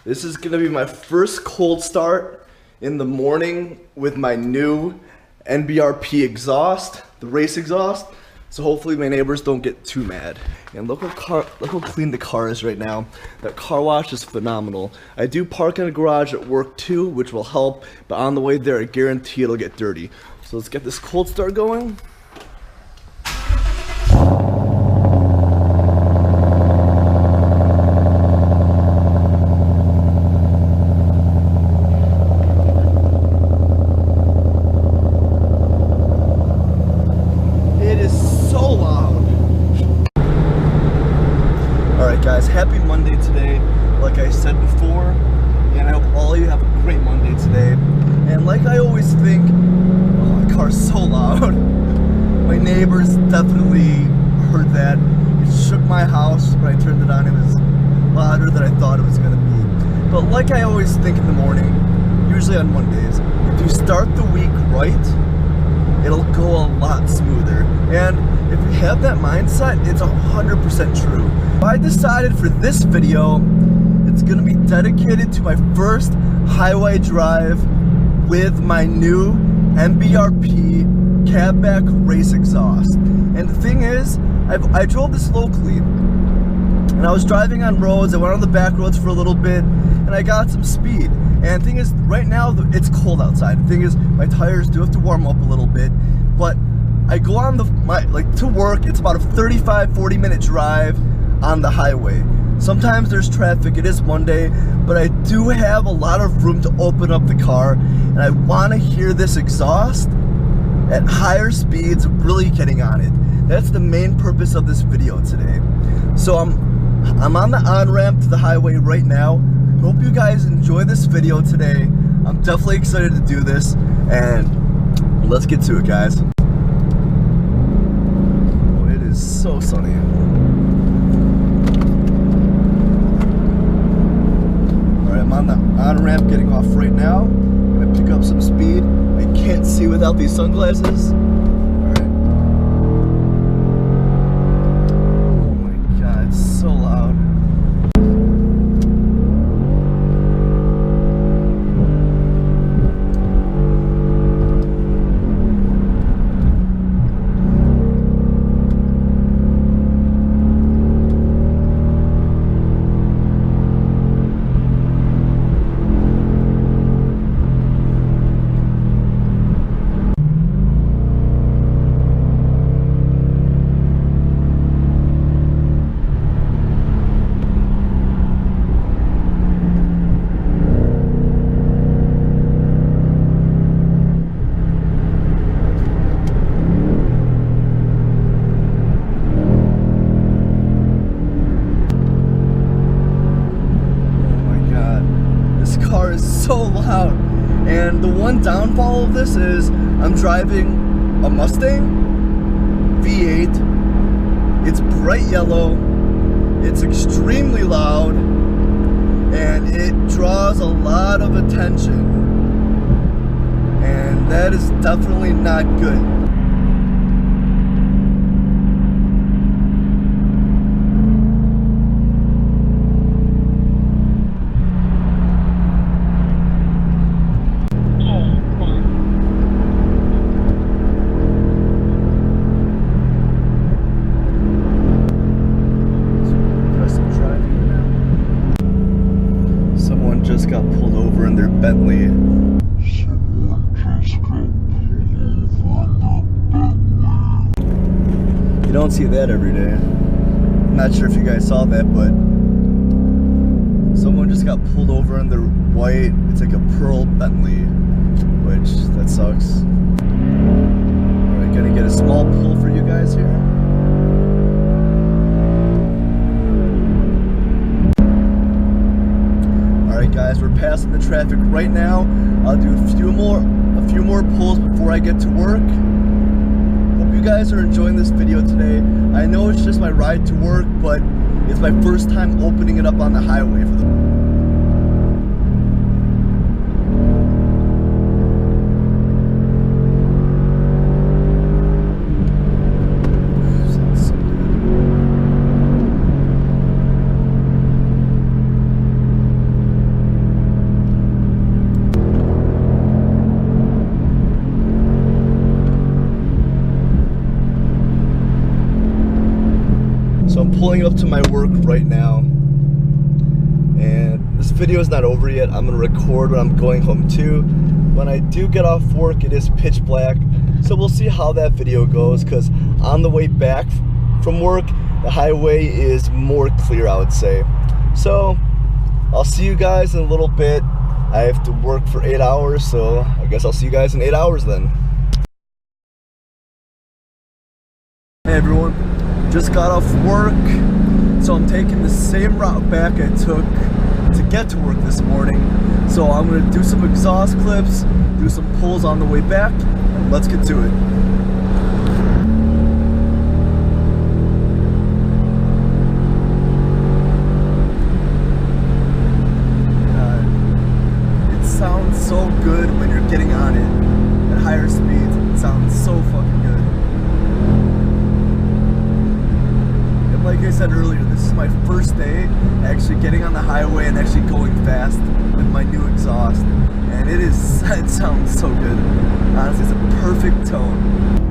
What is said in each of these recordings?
This is gonna be my first cold start in the morning with my new NBRP exhaust, the race exhaust. So hopefully my neighbors don't get too mad. And look how clean the car is right now. That car wash is phenomenal. I do park in a garage at work too, which will help, but on the way there I guarantee it'll get dirty. So let's get this cold start going. Guys, happy Monday today, like I said before, and I hope all of you have a great Monday today. And like I always think, oh, my car's so loud. My neighbors definitely heard that. It shook my house when I turned it on. It was louder than I thought it was going to be. But like I always think in the morning, usually on Mondays, if you start the week right, it'll go a lot smoother. And if you have that mindset, it's 100% true. I decided for this video, it's gonna be dedicated to my first highway drive with my new NBRP cabback race exhaust. And the thing is, I drove this locally, and I was driving on roads. I went on the back roads for a little bit, and I got some speed. And the thing is, right now it's cold outside. The thing is, my tires do have to warm up a little bit, but I go on to work. It's about a 35-40 minute drive on the highway. Sometimes there's traffic. It is Monday, but I do have a lot of room to open up the car, and I want to hear this exhaust at higher speeds, really getting on it. That's the main purpose of this video today. So I'm on the on-ramp to the highway right now. Hope you guys enjoy this video today. I'm definitely excited to do this, and let's get to it, guys. Oh, it is so sunny. Alright, I'm on the on-ramp getting off right now. I'm gonna pick up some speed. I can't see without these sunglasses. Alright. Oh my god, it's so loud. So loud. And the one downfall of this is I'm driving a Mustang V8. It's bright yellow, it's extremely loud, and it draws a lot of attention, and that is definitely not good. Just got pulled over in their Bentley. You don't see that every day. I'm not sure if you guys saw that, but someone just got pulled over in their white, it's like a pearl Bentley, which, that sucks. Alright, gonna get a small pull for you guys here. Alright guys, we're passing the traffic right now. I'll do a few more pulls before I get to work. Hope you guys are enjoying this video today. I know it's just my ride to work, but it's my first time opening it up on the highway for the pulling up to my work right now, and this video is not over yet. I'm gonna record when I'm going home too. When I do get off work, it is pitch black, so we'll see how that video goes, because on the way back from work, the highway is more clear, I would say. So I'll see you guys in a little bit. I have to work for 8 hours, so I guess I'll see you guys in 8 hours then. Hey everyone, just got off work, so I'm taking the same route back I took to get to work this morning. So I'm gonna do some exhaust clips, do some pulls on the way back, and let's get to it. Sounds so good when you're getting on it at higher speeds. It sounds so fucking good. And like I said earlier, this is my first day actually getting on the highway and actually going fast with my new exhaust. And it sounds so good. Honestly, it's a perfect tone.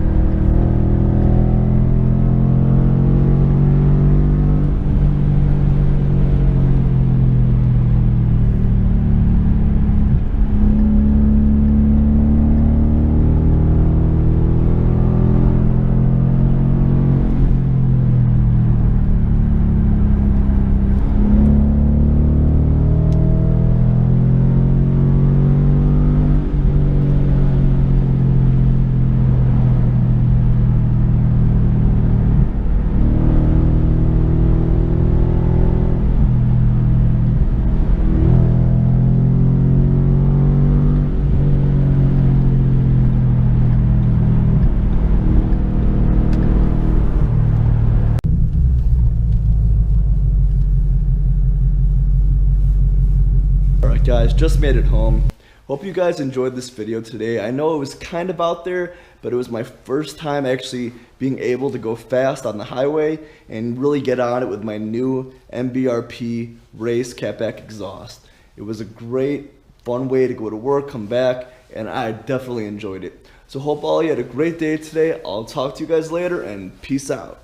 Alright guys, just made it home. Hope you guys enjoyed this video today. I know it was kind of out there, but it was my first time actually being able to go fast on the highway and really get on it with my new MBRP race catback exhaust. It was a great, fun way to go to work, come back, and I definitely enjoyed it. So hope all you had a great day today. I'll talk to you guys later, and peace out.